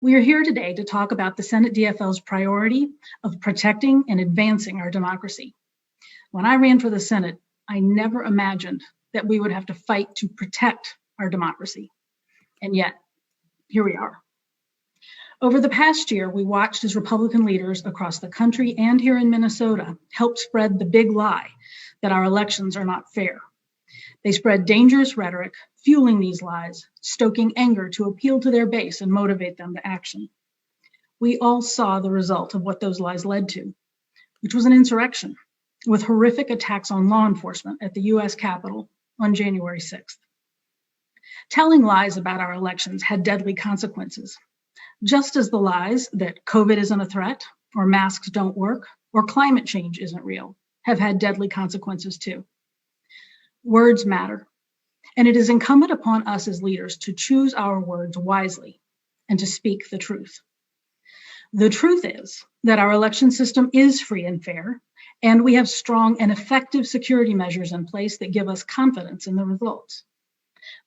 We are here today to talk about the Senate DFL's priority of protecting and advancing our democracy. When I ran for the Senate, I never imagined that we would have to fight to protect our democracy. And yet, here we are. Over the past year, we watched as Republican leaders across the country and here in Minnesota helped spread the big lie that our elections are not fair. They spread dangerous rhetoric, fueling these lies, stoking anger to appeal to their base and motivate them to action. We all saw the result of what those lies led to, which was an insurrection with horrific attacks on law enforcement at the U.S. Capitol on January 6th. Telling lies about our elections had deadly consequences, just as the lies that COVID isn't a threat, or masks don't work, or climate change isn't real have had deadly consequences too. Words matter, and it is incumbent upon us as leaders to choose our words wisely and to speak the truth. The truth is that our election system is free and fair, and we have strong and effective security measures in place that give us confidence in the results.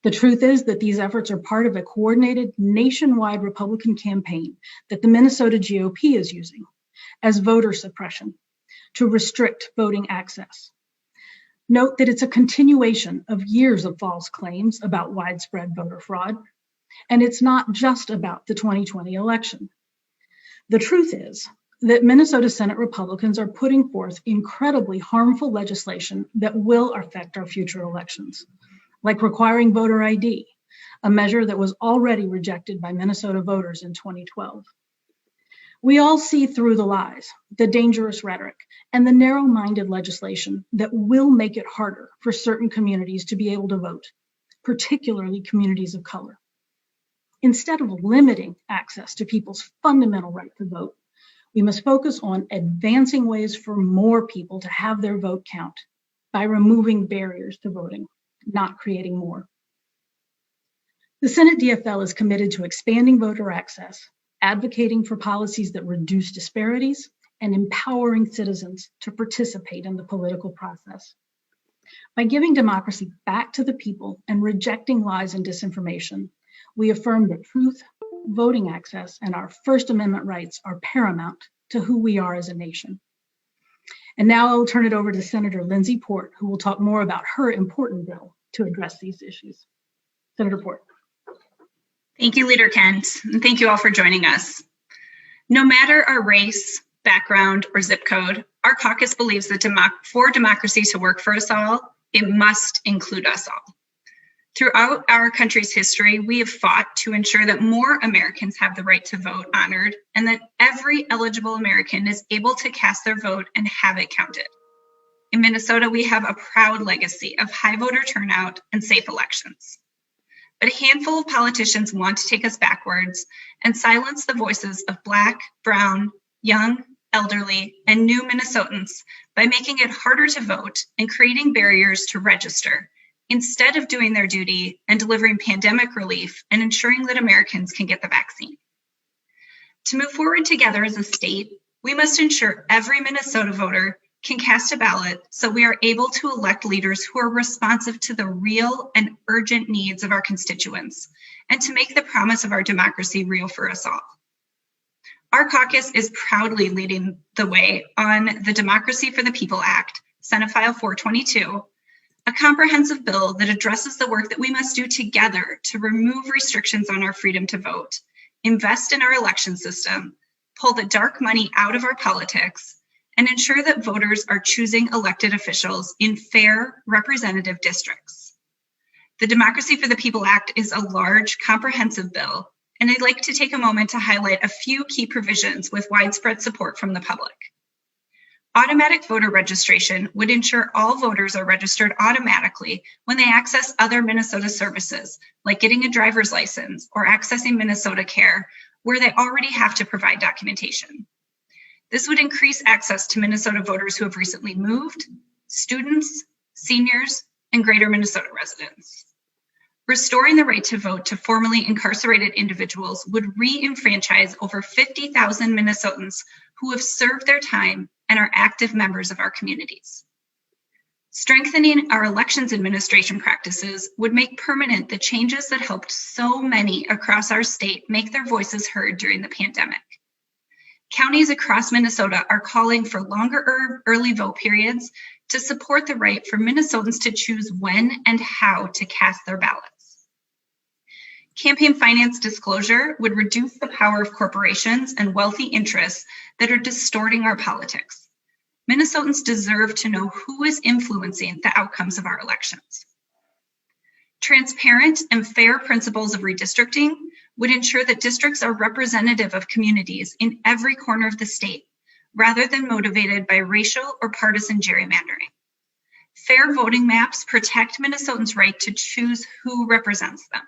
The truth is that these efforts are part of a coordinated nationwide Republican campaign that the Minnesota GOP is using as voter suppression to restrict voting access. Note that it's a continuation of years of false claims about widespread voter fraud, and it's not just about the 2020 election. The truth is that Minnesota Senate Republicans are putting forth incredibly harmful legislation that will affect our future elections, like requiring voter ID, a measure that was already rejected by Minnesota voters in 2012. We all see through the lies, the dangerous rhetoric, and the narrow-minded legislation that will make it harder for certain communities to be able to vote, particularly communities of color. Instead of limiting access to people's fundamental right to vote, we must focus on advancing ways for more people to have their vote count by removing barriers to voting, not creating more. The Senate DFL is committed to expanding voter access, advocating for policies that reduce disparities, and empowering citizens to participate in the political process. By giving democracy back to the people and rejecting lies and disinformation, we affirm that truth, voting access, and our First Amendment rights are paramount to who we are as a nation. And now I'll turn it over to Senator Lindsey Port, who will talk more about her important bill to address these issues. Senator Port. Thank you, Leader Kent, and thank you all for joining us. No matter our race, background, or zip code, our caucus believes that for democracy to work for us all, it must include us all. Throughout our country's history, we have fought to ensure that more Americans have the right to vote honored and that every eligible American is able to cast their vote and have it counted. In Minnesota, we have a proud legacy of high voter turnout and safe elections. But a handful of politicians want to take us backwards and silence the voices of Black, brown, young, elderly, and new Minnesotans by making it harder to vote and creating barriers to register, instead of doing their duty and delivering pandemic relief and ensuring that Americans can get the vaccine. To move forward together as a state, we must ensure every Minnesota voter can cast a ballot so we are able to elect leaders who are responsive to the real and urgent needs of our constituents and to make the promise of our democracy real for us all. Our caucus is proudly leading the way on the Democracy for the People Act, Senate File 422, a comprehensive bill that addresses the work that we must do together to remove restrictions on our freedom to vote, invest in our election system, pull the dark money out of our politics, and ensure that voters are choosing elected officials in fair, representative districts. The Democracy for the People Act is a large, comprehensive bill, and I'd like to take a moment to highlight a few key provisions with widespread support from the public. Automatic voter registration would ensure all voters are registered automatically when they access other Minnesota services, like getting a driver's license or accessing Minnesota Care, where they already have to provide documentation. This would increase access to Minnesota voters who have recently moved, students, seniors, and greater Minnesota residents. Restoring the right to vote to formerly incarcerated individuals would re-enfranchise over 50,000 Minnesotans who have served their time and are active members of our communities. Strengthening our elections administration practices would make permanent the changes that helped so many across our state make their voices heard during the pandemic. Counties across Minnesota are calling for longer early vote periods to support the right for Minnesotans to choose when and how to cast their ballots. Campaign finance disclosure would reduce the power of corporations and wealthy interests that are distorting our politics. Minnesotans deserve to know who is influencing the outcomes of our elections. Transparent and fair principles of redistricting would ensure that districts are representative of communities in every corner of the state, rather than motivated by racial or partisan gerrymandering. Fair voting maps protect Minnesotans' right to choose who represents them.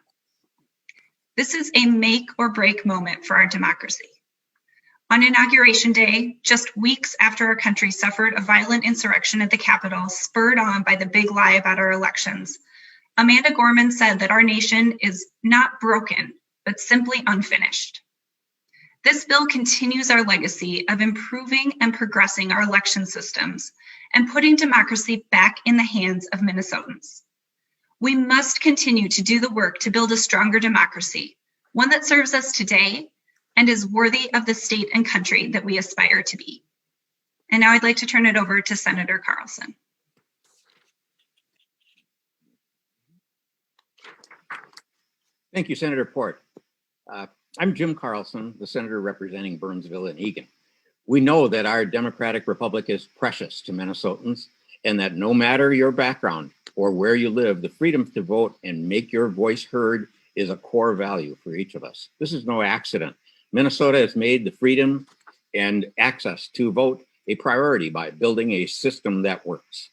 This is a make or break moment for our democracy. On Inauguration Day, just weeks after our country suffered a violent insurrection at the Capitol, spurred on by the big lie about our elections, Amanda Gorman said that our nation is not broken, but simply unfinished. This bill continues our legacy of improving and progressing our election systems and putting democracy back in the hands of Minnesotans. We must continue to do the work to build a stronger democracy, one that serves us today and is worthy of the state and country that we aspire to be. And now I'd like to turn it over to Senator Carlson. Thank you, Senator Port. I'm Jim Carlson, the senator representing Burnsville and Eagan. We know that our democratic republic is precious to Minnesotans and that no matter your background or where you live, the freedom to vote and make your voice heard is a core value for each of us. This is no accident. Minnesota has made the freedom and access to vote a priority by building a system that works.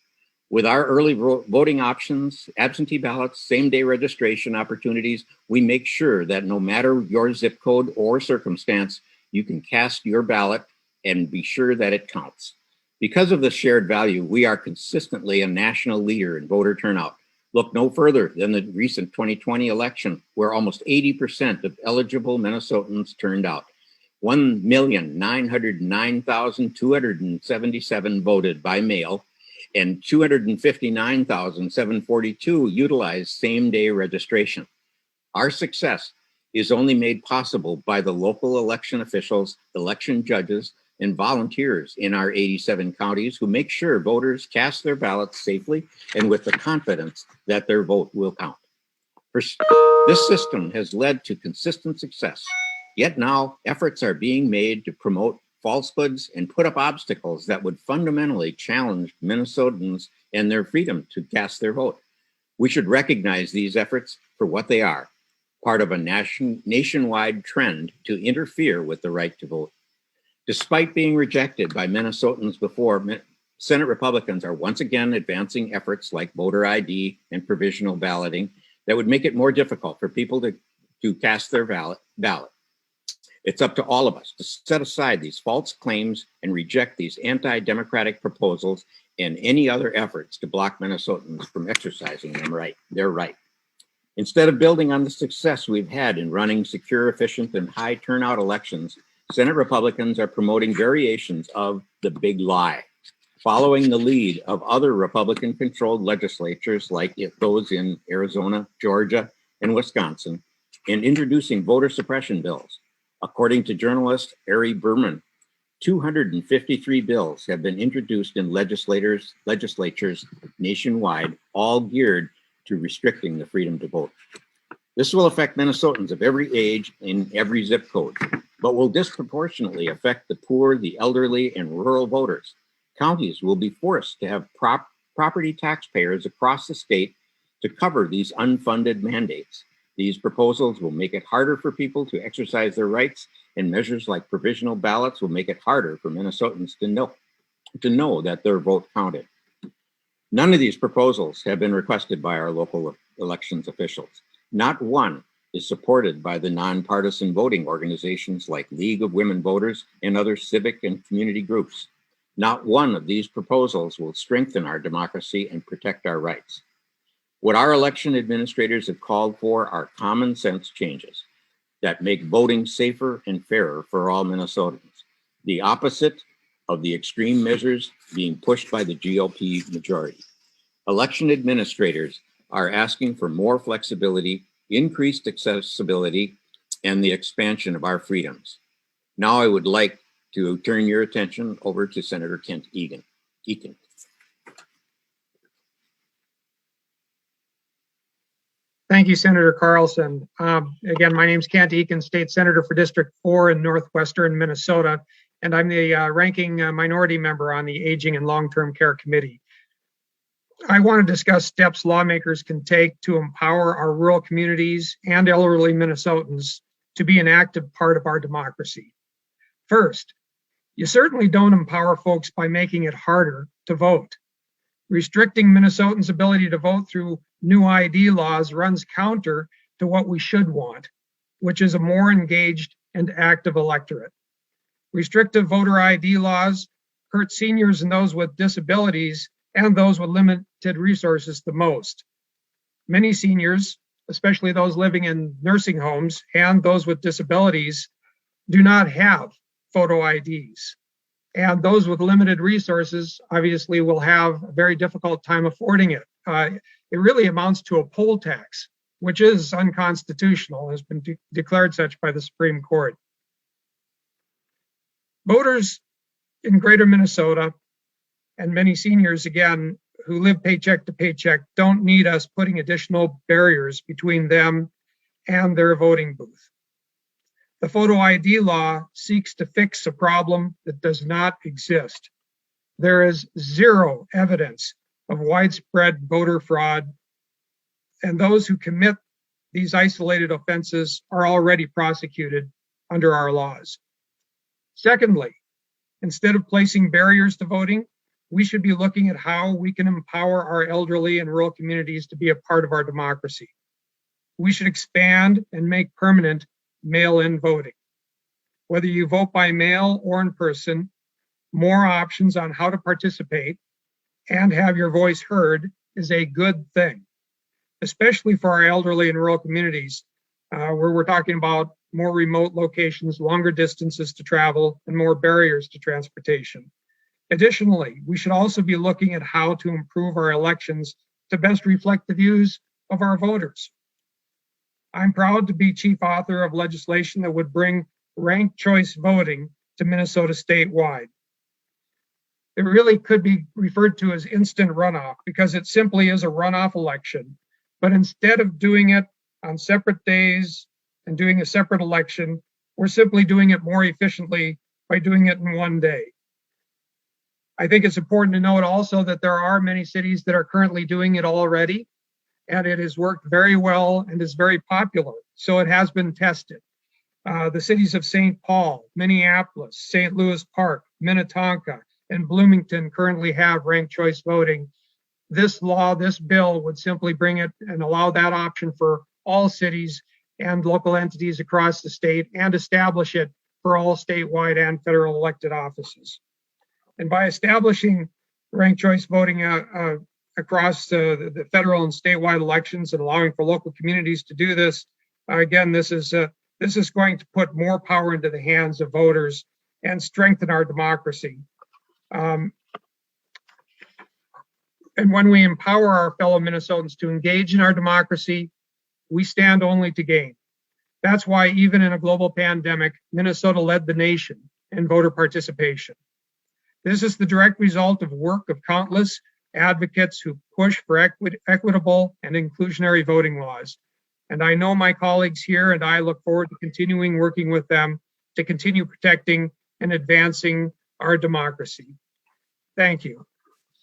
With our early voting options, absentee ballots, same-day registration opportunities, we make sure that no matter your zip code or circumstance, you can cast your ballot and be sure that it counts. Because of the shared value, we are consistently a national leader in voter turnout. Look no further than the recent 2020 election, where almost 80% of eligible Minnesotans turned out. 1,909,277 voted by mail, and 259,742 utilized same-day registration. Our success is only made possible by the local election officials, election judges, and volunteers in our 87 counties who make sure voters cast their ballots safely and with the confidence that their vote will count. This system has led to consistent success, yet now efforts are being made to promote falsehoods and put up obstacles that would fundamentally challenge Minnesotans and their freedom to cast their vote. We should recognize these efforts for what they are, part of a nationwide trend to interfere with the right to vote. Despite being rejected by Minnesotans before, Senate Republicans are once again advancing efforts like voter ID and provisional balloting that would make it more difficult for people to cast their ballot. It's up to all of us to set aside these false claims and reject these anti-democratic proposals and any other efforts to block Minnesotans from exercising their right. Instead of building on the success we've had in running secure, efficient, and high turnout elections, Senate Republicans are promoting variations of the big lie, following the lead of other Republican-controlled legislatures like those in Arizona, Georgia, and Wisconsin, and introducing voter suppression bills. According to journalist Ari Berman, 253 bills have been introduced in legislatures nationwide, all geared to restricting the freedom to vote. This will affect Minnesotans of every age in every zip code, but will disproportionately affect the poor, the elderly, and rural voters. Counties will be forced to have property taxpayers across the state to cover these unfunded mandates. These proposals will make it harder for people to exercise their rights, and measures like provisional ballots will make it harder for Minnesotans to know that their vote counted. None of these proposals have been requested by our local elections officials. Not one is supported by the nonpartisan voting organizations like League of Women Voters and other civic and community groups. Not one of these proposals will strengthen our democracy and protect our rights. What our election administrators have called for are common sense changes that make voting safer and fairer for all Minnesotans, the opposite of the extreme measures being pushed by the GOP majority. Election administrators are asking for more flexibility, increased accessibility, and the expansion of our freedoms. Now I would like to turn your attention over to Senator Kent Egan. Thank you, Senator Carlson. Again, my name is Kent Egan, State Senator for District 4 in Northwestern Minnesota, and I'm the ranking minority member on the Aging and Long-Term Care Committee. I want to discuss steps lawmakers can take to empower our rural communities and elderly Minnesotans to be an active part of our democracy. First, you certainly don't empower folks by making it harder to vote. Restricting Minnesotans' ability to vote through new ID laws runs counter to what we should want, which is a more engaged and active electorate. Restrictive voter ID laws hurt seniors and those with disabilities and those with limited resources the most. Many seniors, especially those living in nursing homes and those with disabilities, do not have photo IDs. And those with limited resources obviously will have a very difficult time affording it. It really amounts to a poll tax, which is unconstitutional, has been declared such by the Supreme Court. Voters in greater Minnesota and many seniors, again, who live paycheck to paycheck, don't need us putting additional barriers between them and their voting booth. The photo ID law seeks to fix a problem that does not exist. There is zero evidence of widespread voter fraud, and those who commit these isolated offenses are already prosecuted under our laws. Secondly, instead of placing barriers to voting, we should be looking at how we can empower our elderly and rural communities to be a part of our democracy. We should expand and make permanent mail-in voting. Whether you vote by mail or in person, more options on how to participate and have your voice heard is a good thing, especially for our elderly and rural communities, where we're talking about more remote locations, longer distances to travel, and more barriers to transportation. Additionally, we should also be looking at how to improve our elections to best reflect the views of our voters. I'm proud to be chief author of legislation that would bring ranked choice voting to Minnesota statewide. It really could be referred to as instant runoff because it simply is a runoff election. But instead of doing it on separate days and doing a separate election, we're simply doing it more efficiently by doing it in one day. I think it's important to note also that there are many cities that are currently doing it already, and it has worked very well and is very popular. So it has been tested. The cities of St. Paul, Minneapolis, St. Louis Park, Minnetonka, and Bloomington currently have ranked choice voting. This law, this bill would simply bring it and allow that option for all cities and local entities across the state and establish it for all statewide and federal elected offices. And by establishing ranked choice voting across the federal and statewide elections and allowing for local communities to do this, again, this is going to put more power into the hands of voters and strengthen our democracy. And when we empower our fellow Minnesotans to engage in our democracy, we stand only to gain. That's why even in a global pandemic, Minnesota led the nation in voter participation. This is the direct result of work of countless advocates who push for equitable and inclusionary voting laws. And I know my colleagues here and I look forward to continuing working with them to continue protecting and advancing our democracy. Thank you.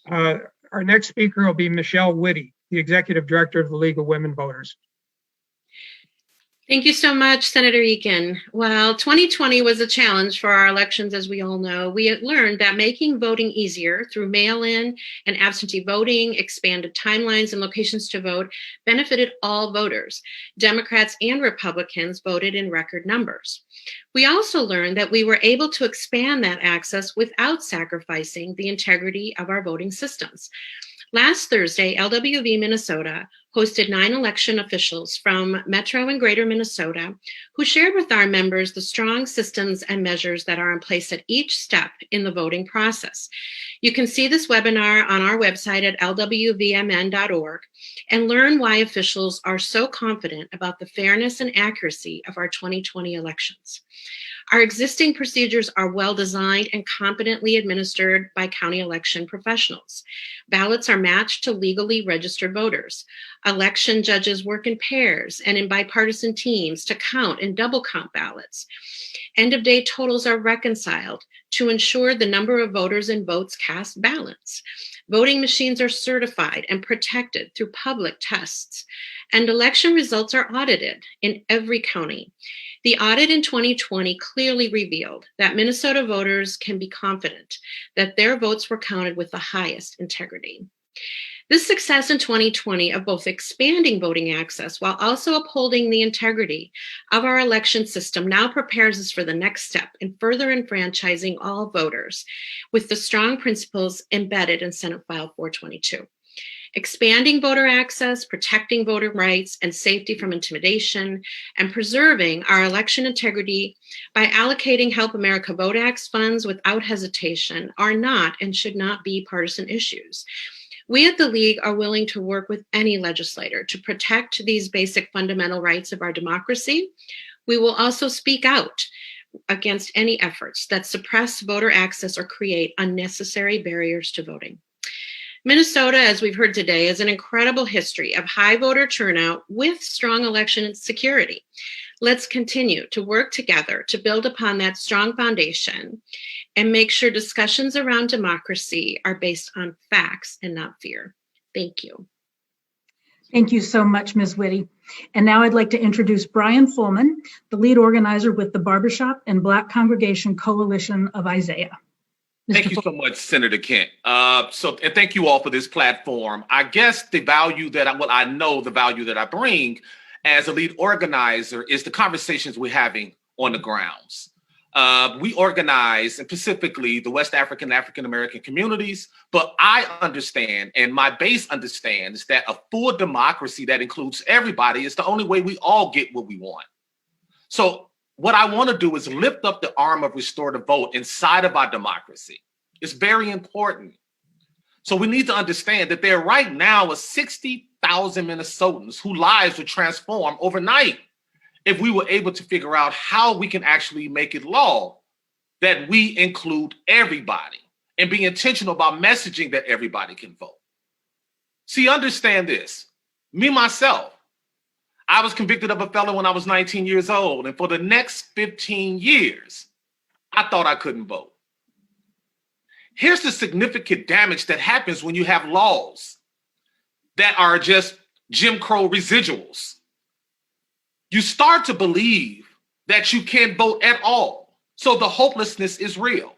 Our next speaker will be Michelle Whitty, the Executive Director of the League of Women Voters. Thank you so much, Senator Egan. While 2020 was a challenge for our elections, as we all know, we had learned that making voting easier through mail-in and absentee voting, expanded timelines and locations to vote benefited all voters. Democrats and Republicans voted in record numbers. We also learned that we were able to expand that access without sacrificing the integrity of our voting systems. Last Thursday, LWV Minnesota hosted 9 election officials from Metro and Greater Minnesota who shared with our members the strong systems and measures that are in place at each step in the voting process. You can see this webinar on our website at lwvmn.org and learn why officials are so confident about the fairness and accuracy of our 2020 elections. Our existing procedures are well designed and competently administered by county election professionals. Ballots are matched to legally registered voters. Election judges work in pairs and in bipartisan teams to count and double count ballots. End of day totals are reconciled to ensure the number of voters and votes cast balance. Voting machines are certified and protected through public tests, and election results are audited in every county. The audit in 2020 clearly revealed that Minnesota voters can be confident that their votes were counted with the highest integrity. This success in 2020 of both expanding voting access while also upholding the integrity of our election system now prepares us for the next step in further enfranchising all voters with the strong principles embedded in Senate File 422. Expanding voter access, protecting voter rights and safety from intimidation, and preserving our election integrity by allocating Help America Vote Act funds without hesitation are not and should not be partisan issues. We at the League are willing to work with any legislator to protect these basic fundamental rights of our democracy. We will also speak out against any efforts that suppress voter access or create unnecessary barriers to voting. Minnesota, as we've heard today, has an incredible history of high voter turnout with strong election security. Let's continue to work together to build upon that strong foundation and make sure discussions around democracy are based on facts and not fear. Thank you. Thank you so much, Ms. Whitty. And now I'd like to introduce Brian Fullman, the lead organizer with the Barbershop and Black Congregation Coalition of Isaiah. Thank you so much, Senator Kent. And thank you all for this platform. I guess the value that I know the value that I bring as a lead organizer is the conversations we're having on the grounds. We organize, and specifically the West African American communities, but I understand, and my base understands, that a full democracy that includes everybody is the only way we all get what we want. So what I want to do is lift up the arm of restorative vote inside of our democracy. It's very important. So we need to understand that there right now are 60,000 Minnesotans whose lives would transform overnight if we were able to figure out how we can actually make it law that we include everybody and be intentional about messaging that everybody can vote. See, understand this. Me, myself, I was convicted of a felony when I was 19 years old. And for the next 15 years, I thought I couldn't vote. Here's the significant damage that happens when you have laws that are just Jim Crow residuals. You start to believe that you can't vote at all. So the hopelessness is real.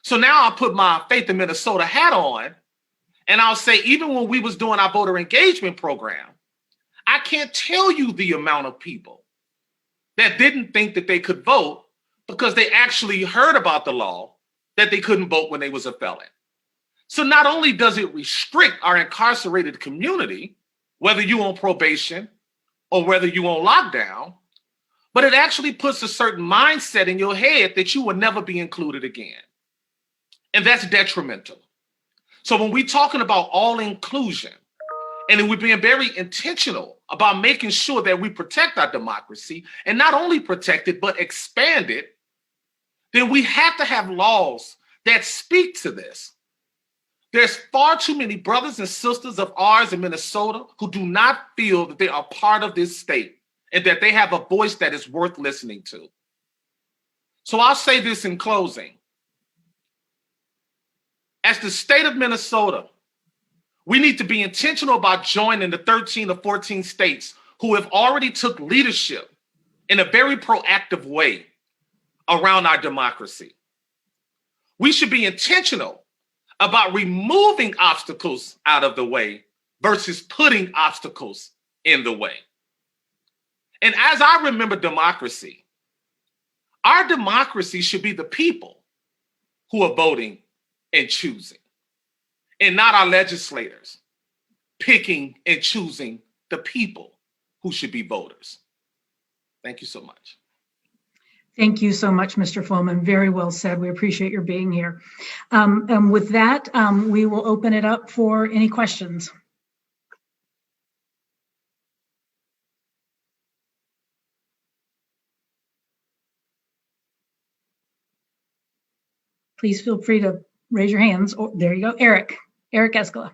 So now I put my Faith in Minnesota hat on, and I'll say, even when we was doing our voter engagement program, I can't tell you the amount of people that didn't think that they could vote because they actually heard about the law that they couldn't vote when they was a felon. So not only does it restrict our incarcerated community, whether you on probation or whether you on lockdown, but it actually puts a certain mindset in your head that you will never be included again. And that's detrimental. So when we're talking about all inclusion, and we're being very intentional about making sure that we protect our democracy, and not only protect it, but expand it, then we have to have laws that speak to this. There's far too many brothers and sisters of ours in Minnesota who do not feel that they are part of this state and that they have a voice that is worth listening to. So I'll say this in closing. As the state of Minnesota, we need to be intentional about joining the 13 or 14 states who have already took leadership in a very proactive way around our democracy. We should be intentional about removing obstacles out of the way versus putting obstacles in the way. And as I remember democracy, our democracy should be the people who are voting and choosing. and not our legislators picking and choosing the people who should be voters. Thank you so much. Thank you so much, Mr. Fullman. Very well said. We appreciate your being here. And with that, we will open it up for any questions. Please feel free to raise your hands. Oh, there you go, Eric Escala.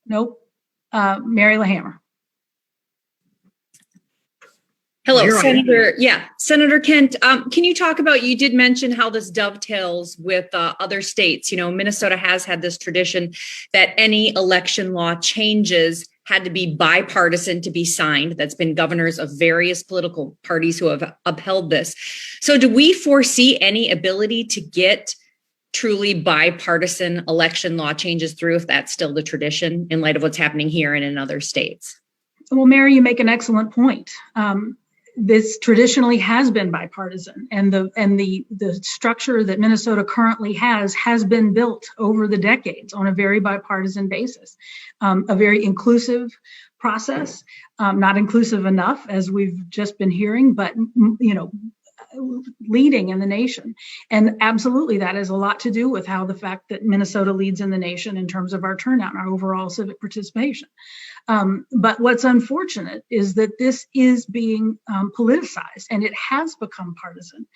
Nope. Mary LaHammer. Hello, Senator. Yeah, Senator Kent, can you talk about, you did mention how this dovetails with other states. You know, Minnesota has had this tradition that any election law changes had to be bipartisan to be signed. That's been governors of various political parties who have upheld this. So do we foresee any ability to get truly bipartisan election law changes through, if that's still the tradition, in light of what's happening here and in other states? Well, Mary, you make an excellent point. This traditionally has been bipartisan, and the structure that Minnesota currently has been built over the decades on a very bipartisan basis, a very inclusive process, not inclusive enough, as we've just been hearing, but leading in the nation. And absolutely, that has a lot to do with how the fact that Minnesota leads in the nation in terms of our turnout and our overall civic participation. But what's unfortunate is that this is being politicized, and it has become partisan.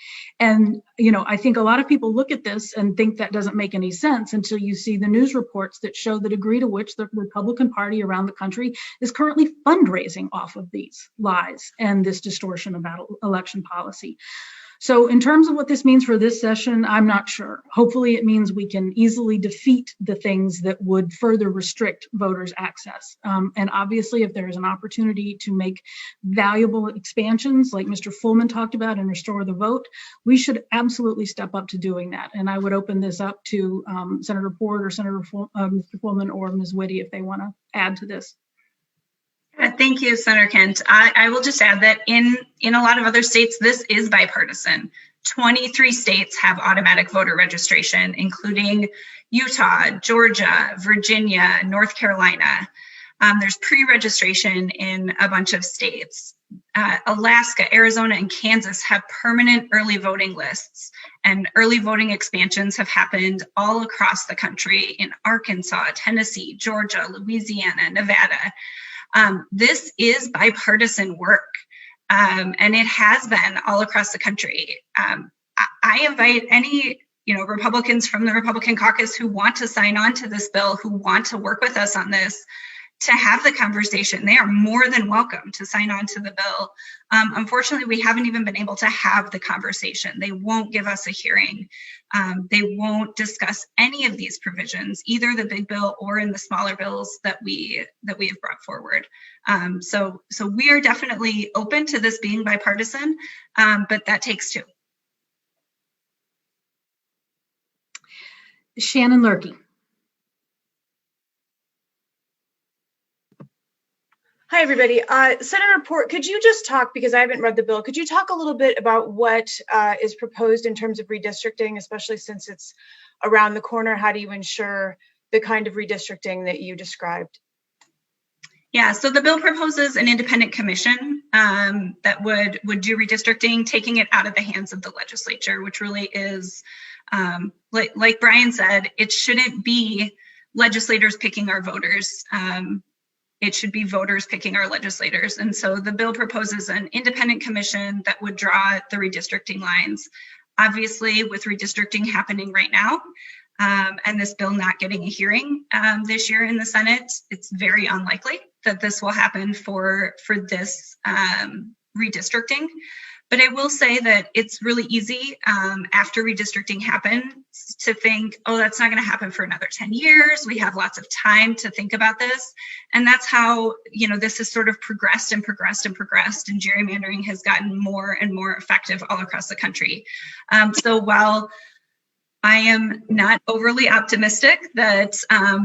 And, I think a lot of people look at this and think that doesn't make any sense until you see the news reports that show the degree to which the Republican Party around the country is currently fundraising off of these lies and this distortion about election policy. So in terms of what this means for this session, I'm not sure. Hopefully it means we can easily defeat the things that would further restrict voters' access. And obviously, if there is an opportunity to make valuable expansions like Mr. Fullman talked about and restore the vote, we should absolutely step up to doing that. And I would open this up to Senator Port or Mr. Fullman or Ms. Whitty if they want to add to this. Thank you, Senator Kent. I will just add that in a lot of other states, this is bipartisan. 23 states have automatic voter registration, including Utah, Georgia, Virginia, North Carolina. There's pre-registration in a bunch of states. Alaska, Arizona, and Kansas have permanent early voting lists, and early voting expansions have happened all across the country in Arkansas, Tennessee, Georgia, Louisiana, Nevada. This is bipartisan work, and it has been all across the country. I invite any Republicans from the Republican caucus who want to sign on to this bill, who want to work with us on this, to have the conversation. They are more than welcome to sign on to the bill. Unfortunately, we haven't even been able to have the conversation. They won't give us a hearing. They won't discuss any of these provisions, either the big bill or in the smaller bills that we have brought forward. So we are definitely open to this being bipartisan, but that takes two. Shannon Lurkey. Hi, everybody. Senator Port, could you just talk, because I haven't read the bill, could you talk a little bit about what is proposed in terms of redistricting, especially since it's around the corner? How do you ensure the kind of redistricting that you described? Yeah, so the bill proposes an independent commission that would do redistricting, taking it out of the hands of the legislature, which really is, like Brian said, it shouldn't be legislators picking our voters. It should be voters picking our legislators. And so the bill proposes an independent commission that would draw the redistricting lines. Obviously, with redistricting happening right now, and this bill not getting a hearing this year in the Senate, it's very unlikely that this will happen for this redistricting. But I will say that it's really easy after redistricting happens to think, oh, that's not going to happen for another 10 years. We have lots of time to think about this. And that's how, this has sort of progressed and progressed and progressed, and gerrymandering has gotten more and more effective all across the country. So while I am not overly optimistic that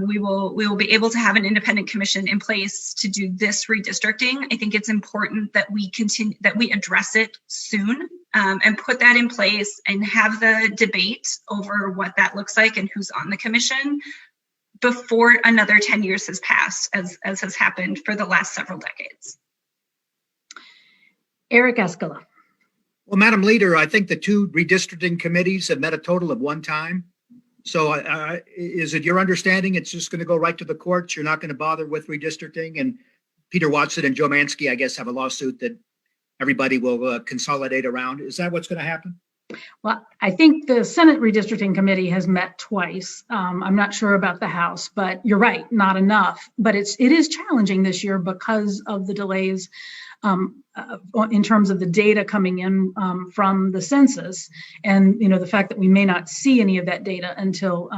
we will be able to have an independent commission in place to do this redistricting, I think it's important that we address it soon, and put that in place and have the debate over what that looks like and who's on the commission before another 10 years has passed, as has happened for the last several decades. Eric Escala. Well, Madam Leader, I think the two redistricting committees have met a total of one time. So is it your understanding it's just going to go right to the courts? You're not going to bother with redistricting? And Peter Watson and Joe Mansky, I guess, have a lawsuit that everybody will consolidate around. Is that what's going to happen? Well, I think the Senate Redistricting Committee has met twice. I'm not sure about the House, but you're right, not enough. But it is challenging this year because of the delays in terms of the data coming in from the census, and the fact that we may not see any of that data until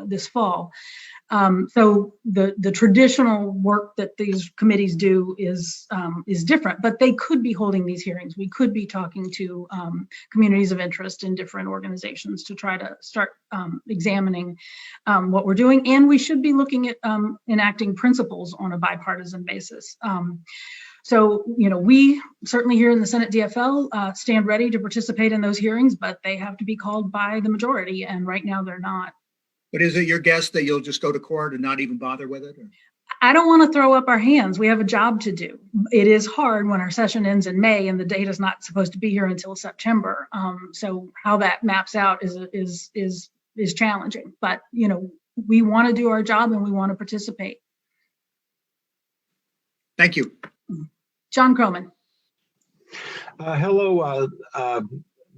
this fall. So the traditional work that these committees do is different, but they could be holding these hearings. We could be talking to communities of interest in different organizations to try to start examining what we're doing, and we should be looking at enacting principles on a bipartisan basis. So, we certainly here in the Senate DFL stand ready to participate in those hearings, but they have to be called by the majority, and right now they're not. But is it your guess that you'll just go to court and not even bother with it? Or? I don't want to throw up our hands. We have a job to do. It is hard when our session ends in May and the data is not supposed to be here until September. So how that maps out is challenging. But we want to do our job and we want to participate. Thank you. John Croman. Hello,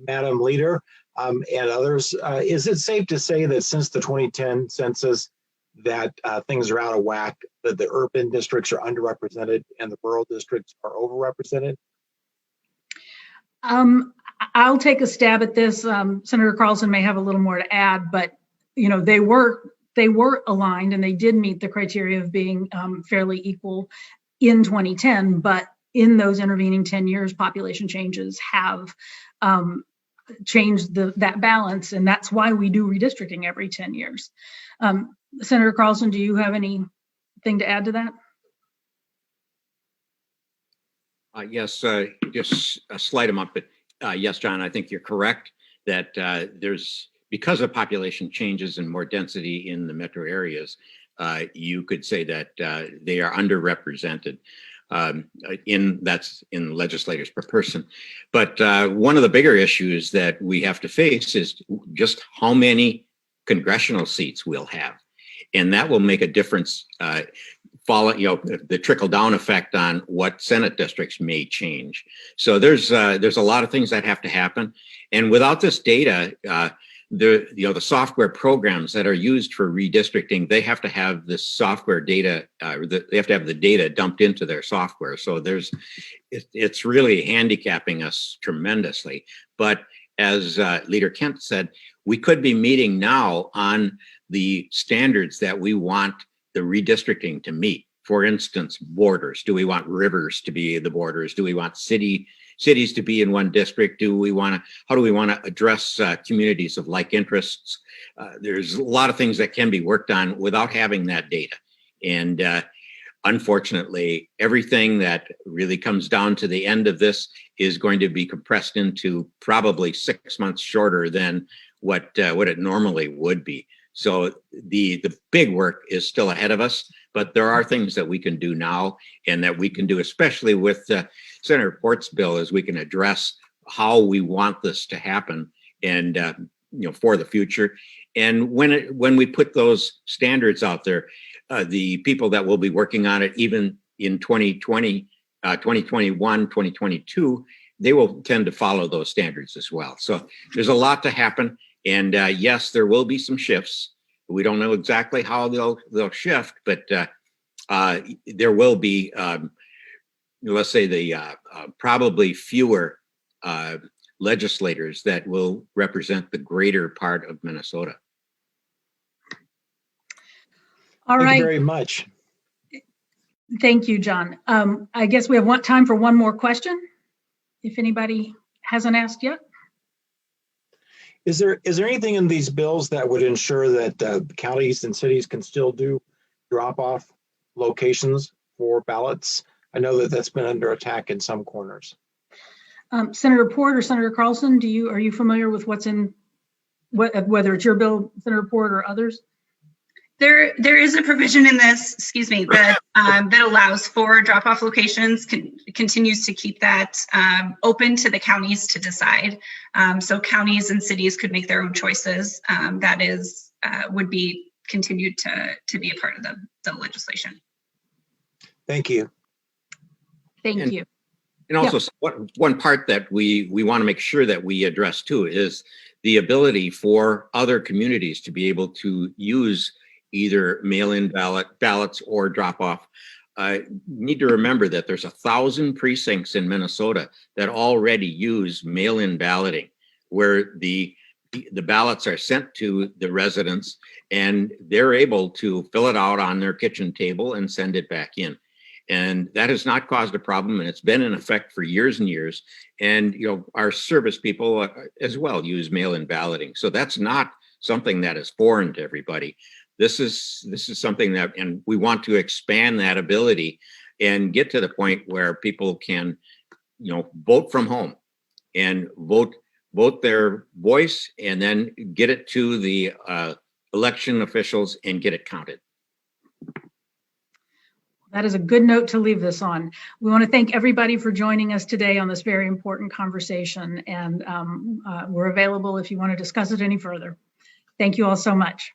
Madam Leader. And others, is it safe to say that since the 2010 census that things are out of whack, that the urban districts are underrepresented and the rural districts are overrepresented? I'll take a stab at this. Senator Carlson may have a little more to add, but they were aligned and they did meet the criteria of being fairly equal in 2010, but in those intervening 10 years, population changes have change that balance, and that's why we do redistricting every 10 years. Senator Carlson, do you have anything to add to that? Yes, just a slight amount, but yes, John, I think you're correct that there's, because of population changes and more density in the metro areas, you could say that they are underrepresented. That's in legislators per person. But one of the bigger issues that we have to face is just how many congressional seats we'll have. And that will make a difference, the trickle down effect on what Senate districts may change. So there's a lot of things that have to happen. And without this data, the software programs that are used for redistricting, they have to have this software data, they have to have the data dumped into their software. So it's really handicapping us tremendously. But as Leader Kent said, we could be meeting now on the standards that we want the redistricting to meet. For instance, borders. Do we want rivers to be the borders? Do we want cities to be in one district? How do we want to address communities of like interests? There's a lot of things that can be worked on without having that data. And unfortunately, everything that really comes down to the end of this is going to be compressed into probably 6 months shorter than what it normally would be. So the big work is still ahead of us, but there are things that we can do now and that we can do, especially with Senator Port's bill, is we can address how we want this to happen and for the future. And when we put those standards out there, the people that will be working on it, even in 2020, 2021, 2022, they will tend to follow those standards as well. So there's a lot to happen. And yes, there will be some shifts. We don't know exactly how they'll shift, but there will be, let's say, probably fewer legislators that will represent the greater part of Minnesota. All right. Thank you very much. Thank you, John. I guess we have time for one more question, if anybody hasn't asked yet. Is there anything in these bills that would ensure that counties and cities can still do drop-off locations for ballots? I know that that's been under attack in some corners. Senator Port or Senator Carlson, are you familiar with what's in, whether it's your bill, Senator Port, or others? There is a provision in this, excuse me, that that allows for drop-off locations, continues to keep that open to the counties to decide. So counties and cities could make their own choices. That is would be continued to be a part of the legislation. Thank you. Thank you. And also, one part that we want to make sure that we address too is the ability for other communities to be able to use either mail-in ballots or drop-off. Need to remember that there's 1,000 precincts in Minnesota that already use mail-in balloting, where the ballots are sent to the residents and they're able to fill it out on their kitchen table and send it back in. And that has not caused a problem, and it's been in effect for years and years. And our service people as well use mail-in balloting. So that's not something that is foreign to everybody. This is something that, and we want to expand that ability and get to the point where people can, vote from home and vote their voice and then get it to the election officials and get it counted. That is a good note to leave this on. We want to thank everybody for joining us today on this very important conversation, and we're available if you want to discuss it any further. Thank you all so much.